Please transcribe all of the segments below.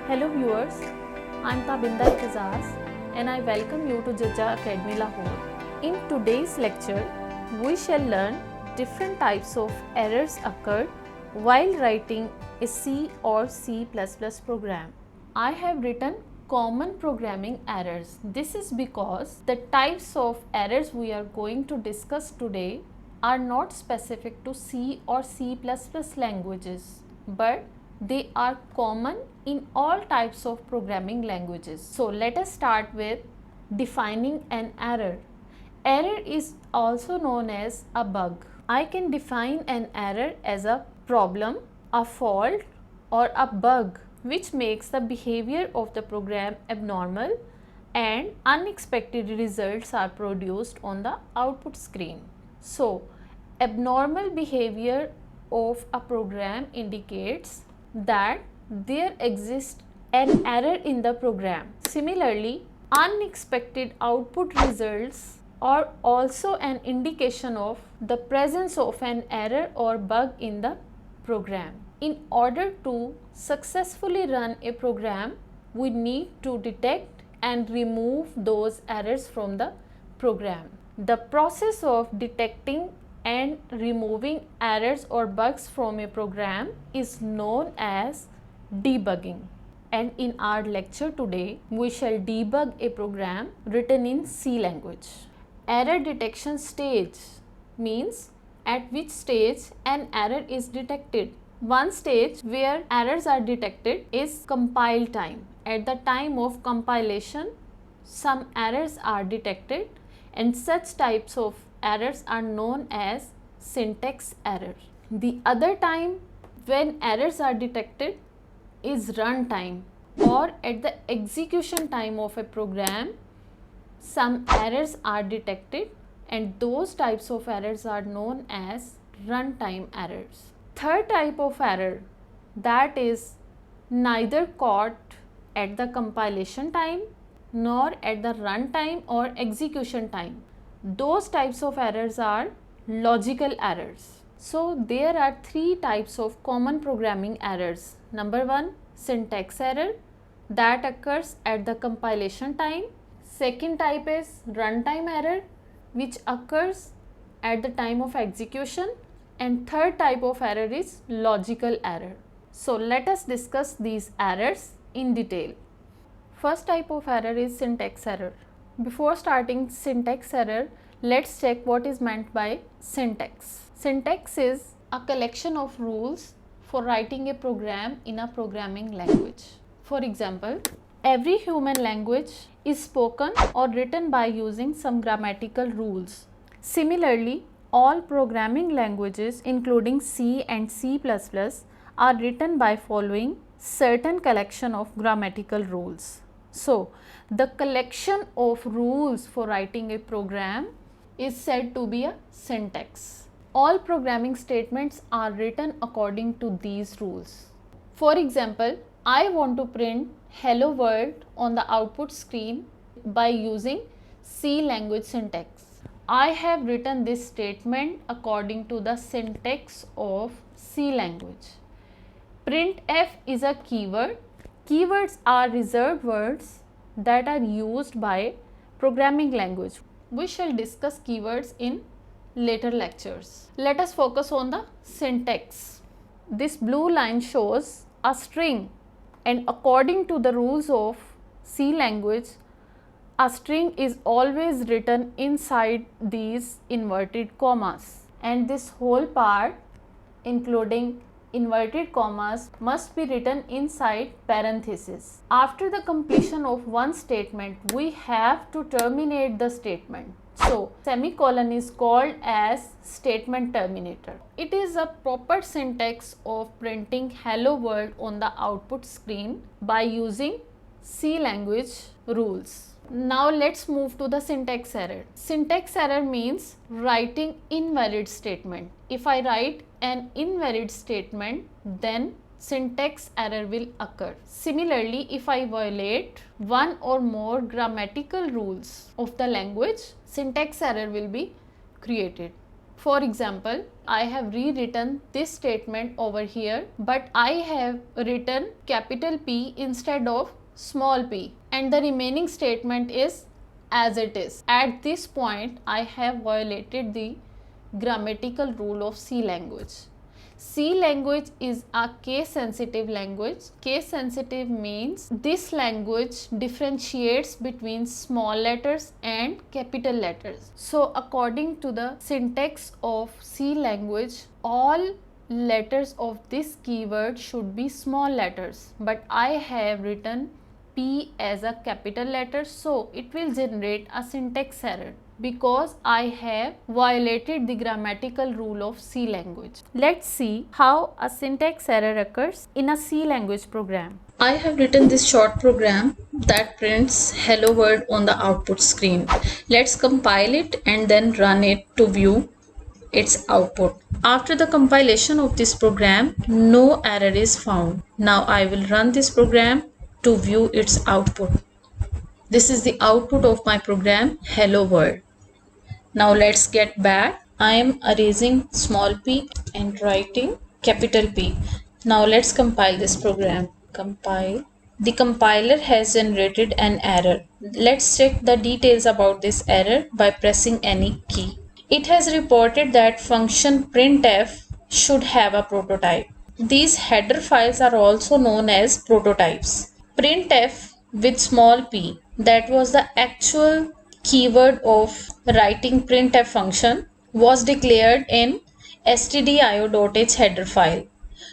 Hello viewers, I am Tabinda Itazaz and I welcome you to Jajja Academy Lahore. In today's lecture, we shall learn different types of errors occurred while writing a C or C++ program. I have written common programming errors. This is because the types of errors we are going to discuss today are not specific to C or C++ languages, but they are common in all types of programming languages. So let us start with defining an error. Error is also known as a bug. I can define an error as a problem, a fault, or a bug which makes the behavior of the program abnormal and unexpected results are produced on the output screen. So, abnormal behavior of a program indicates that there exists an error in the program. Similarly, unexpected output results are also an indication of the presence of an error or bug in the program. In order to successfully run a program, we need to detect and remove those errors from the program. The process of detecting and removing errors or bugs from a program is known as debugging. And in our lecture today, we shall debug a program written in C language. Error detection stage means at which stage an error is detected. One stage where errors are detected is compile time. At the time of compilation, some errors are detected and such types of errors are known as syntax error. The other time when errors are detected is runtime, or at the execution time of a program some errors are detected and those types of errors are known as runtime errors. Third type of error, that is neither caught at the compilation time nor at the runtime or execution time. Those types of errors are logical errors. So there are three types of common programming errors. Number one, syntax error that occurs at the compilation time. Second type is runtime error which occurs at the time of execution, and third type of error is logical error. So let us discuss these errors in detail. First type of error is syntax error. Before starting syntax error, let's check what is meant by syntax. Syntax is a collection of rules for writing a program in a programming language. For example, every human language is spoken or written by using some grammatical rules. Similarly, all programming languages including C and C++ are written by following certain collection of grammatical rules. So, the collection of rules for writing a program is said to be a syntax. All programming statements are written according to these rules. For example, I want to print hello world on the output screen by using C language syntax. I have written this statement according to the syntax of C language. Printf is a keyword. Keywords are reserved words that are used by programming language. We shall discuss keywords in later lectures. Let us focus on the syntax. This blue line shows a string, and according to the rules of C language, a string is always written inside these inverted commas, and this whole part including inverted commas must be written inside parentheses. After the completion of one statement, we have to terminate the statement. So, semicolon is called as statement terminator. It is a proper syntax of printing hello world on the output screen by using C language rules. Now let's move to the syntax error. Syntax error means writing invalid statement. If I write an invalid statement, then syntax error will occur. Similarly, if I violate one or more grammatical rules of the language, syntax error will be created. For example, I have rewritten this statement over here, but I have written capital P instead of small p, and the remaining statement is as it is. At this point, I have violated the grammatical rule of C language. C language is a case sensitive language. Case sensitive means this language differentiates between small letters and capital letters. So according to the syntax of C language, all letters of this keyword should be small letters, but I have written P as a capital letter, so it will generate a syntax error because I have violated the grammatical rule of C language. Let's see how a syntax error occurs in a C language program. I have written this short program that prints hello world on the output screen. Let's compile it and then run it to view its output. After the compilation of this program, no error is found. Now I will run this program to view its output. This is the output of my program, hello world. Now let's get back. I am erasing small p and writing capital P. Now let's compile this program. Compile. The compiler has generated an error. Let's check the details about this error by pressing any key. It has reported that function printf should have a prototype. These header files are also known as prototypes. Printf with small p, that was the actual keyword of writing printf function, was declared in stdio.h header file.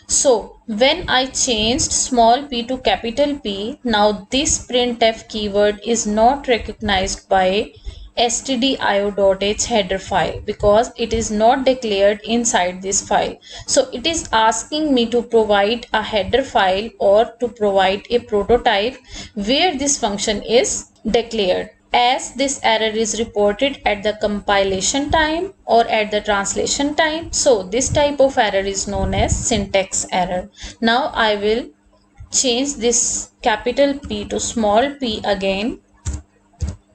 So when I changed small p to capital P, now this printf keyword is not recognized by stdio.h header file because it is not declared inside this file. So it is asking me to provide a header file or to provide a prototype where this function is declared. As this error is reported at the compilation time or at the translation time, so this type of error is known as syntax error. Now I will change this capital P to small p again.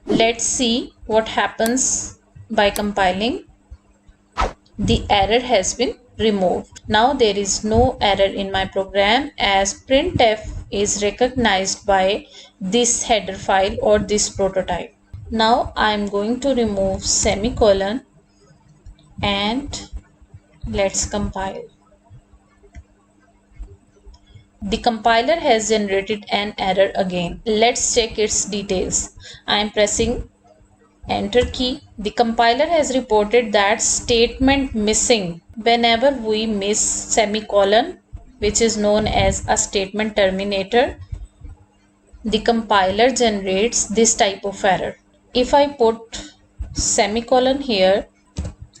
Let's see what happens by compiling. The error has been removed. Now there is no error in my program as printf is recognized by this header file or this prototype. Now I am going to remove semicolon and let's compile. The compiler has generated an error again. Let's check its details. I am pressing enter key. The compiler has reported that statement missing. Whenever we miss semicolon, which is known as a statement terminator, the compiler generates this type of error. If I put semicolon here,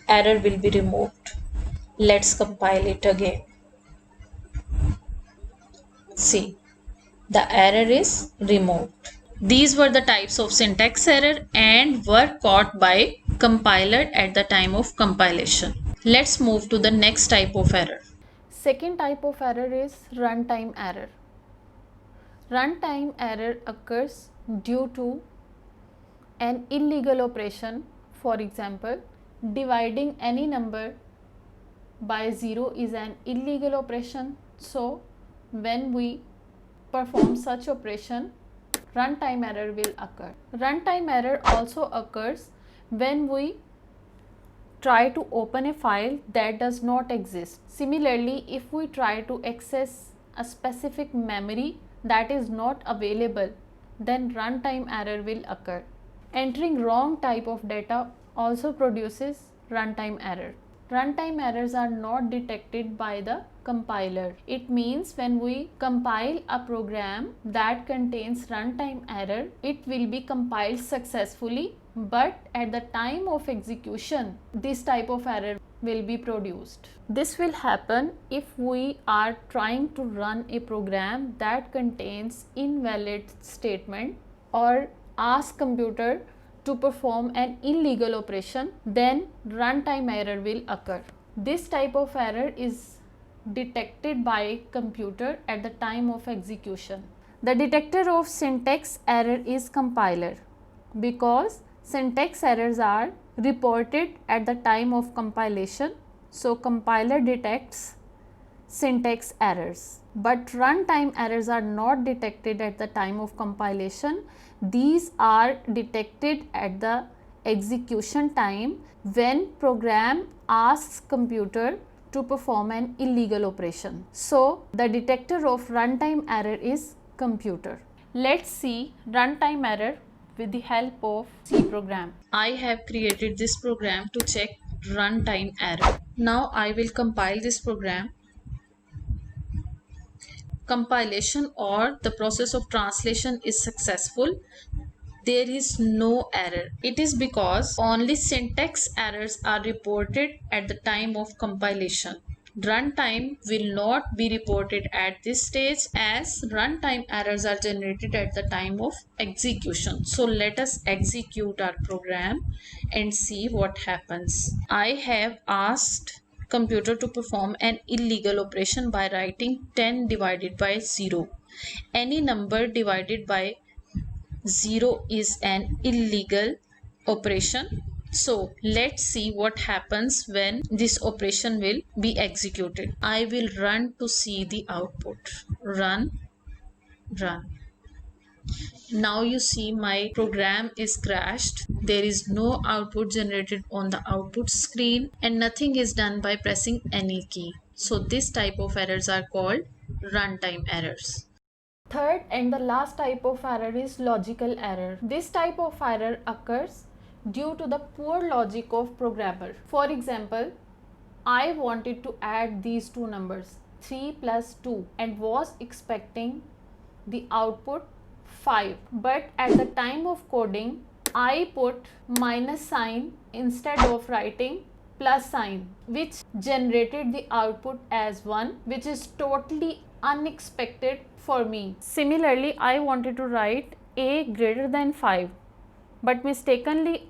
error will be removed. Let's compile it again. See, the error is removed. These were the types of syntax error and were caught by compiler at the time of compilation. Let's move to the next type of error. Second type of error is runtime error. Runtime error occurs due to an illegal operation. For example, dividing any number by 0 is an illegal operation. So when we perform such operation, runtime error will occur. Runtime error also occurs when we try to open a file that does not exist. Similarly, if we try to access a specific memory that is not available, then runtime error will occur. Entering wrong type of data also produces runtime error. Runtime errors are not detected by the compiler. It means when we compile a program that contains runtime error, it will be compiled successfully, but at the time of execution, this type of error will be produced. This will happen if we are trying to run a program that contains invalid statement or ask computer to perform an illegal operation, then runtime error will occur. This type of error is detected by computer at the time of execution. The detector of syntax error is compiler because syntax errors are reported at the time of compilation. So compiler detects syntax errors, but runtime errors are not detected at the time of compilation. These are detected at the execution time when program asks computer to perform an illegal operation. So the detector of runtime error is computer. Let's see runtime error with the help of C program. I have created this program to check runtime error. Now I will compile this program. Compilation or the process of translation is successful. There is no error. It is because only syntax errors are reported at the time of compilation. Runtime will not be reported at this stage as runtime errors are generated at the time of execution. So let us execute our program and see what happens. I have asked computer to perform an illegal operation by writing 10 divided by 0. Any number divided by 0 is an illegal operation. So let's see what happens when this operation will be executed. I will run to see the output. Run. Now you see my program is crashed. There is no output generated on the output screen and nothing is done by pressing any key. So this type of errors are called runtime errors. Third and the last type of error is logical error. This type of error occurs due to the poor logic of programmer. For example, I wanted to add these two numbers 3 plus 2 and was expecting the output 5, but at the time of coding I put minus sign instead of writing plus sign, which generated the output as 1, which is totally unexpected for me. Similarly, I wanted to write a greater than 5, but mistakenly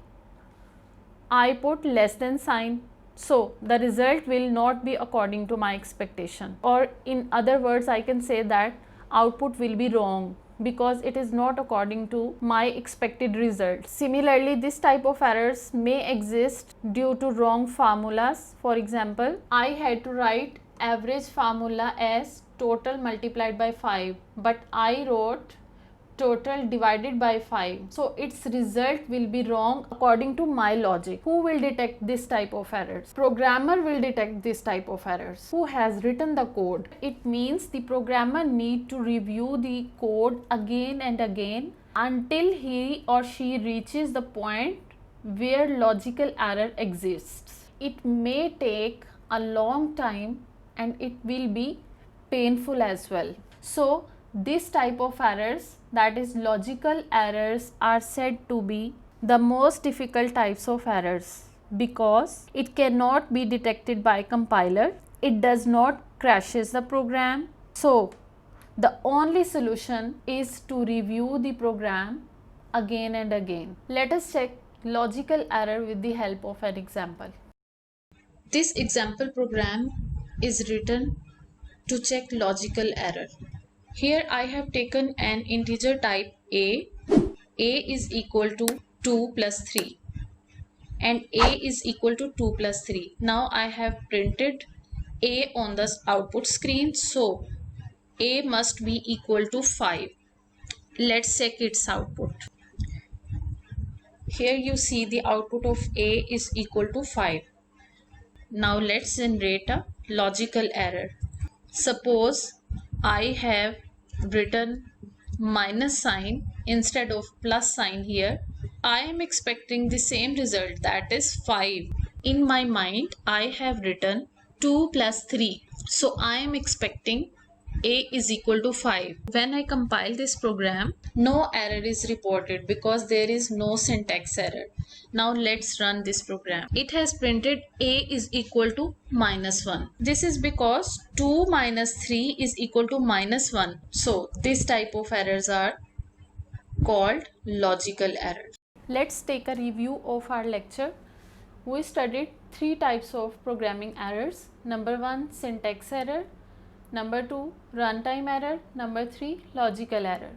I put less than sign. So the result will not be according to my expectation, or in other words I can say that output will be wrong because it is not according to my expected result. Similarly, this type of errors may exist due to wrong formulas. For example, I had to write average formula as total multiplied by 5, but I wrote total divided by 5. So its result will be wrong according to my logic. Who will detect this type of errors? Programmer will detect this type of errors. Who has written the code? It means the programmer need to review the code again and again until he or she reaches the point where logical error exists. It may take a long time and it will be painful as well. So this type of errors, that is logical errors, are said to be the most difficult types of errors because it cannot be detected by compiler. It does not crashes the program. So the only solution is to review the program again and again. Let us check logical error with the help of an example. This example program is written to check logical error. Here I have taken an integer type a is equal to 2 plus 3 and a is equal to 2 plus 3. Now I have printed a on the output screen, so a must be equal to 5. Let's check its output. Here you see the output of a is equal to 5. Now let's generate a logical error. Suppose I have written minus sign instead of plus sign here. I am expecting the same result, that is 5. In my mind I have written 2 plus 3. So I am expecting a is equal to 5. When I compile this program, no error is reported because there is no syntax error. Now let's run this program. It has printed a is equal to minus 1. This is because 2 minus 3 is equal to minus 1. So this type of errors are called logical errors. Let's take a review of our lecture. We studied 3 types of programming errors. Number 1, syntax error. Number 2, runtime error. Number 3, logical error.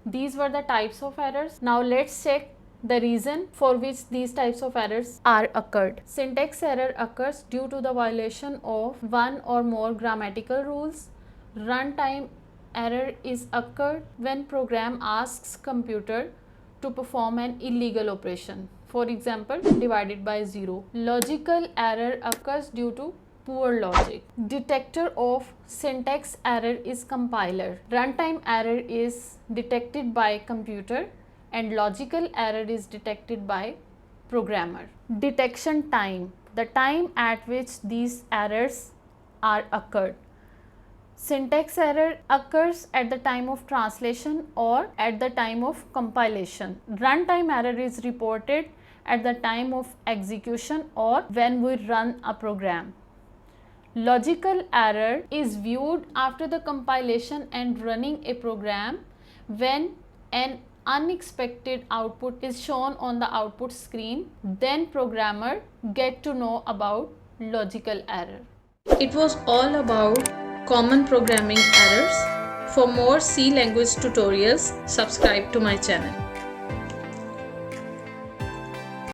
These were the types of errors. Now let's check the reason for which these types of errors are occurred. Syntax error occurs due to the violation of one or more grammatical rules. Runtime error is occurred when program asks computer to perform an illegal operation. For example, divided by 0. Logical error occurs due to poor logic. Detector of syntax error is compiler. Runtime error is detected by computer and logical error is detected by programmer. Detection time, the time at which these errors are occurred. Syntax error occurs at the time of translation or at the time of compilation. Runtime error is reported at the time of execution or when we run a program. Logical error is viewed after the compilation and running a program when an unexpected output is shown on the output screen. Then programmer get to know about logical error. It was all about common programming errors. For more C language tutorials, subscribe to my channel.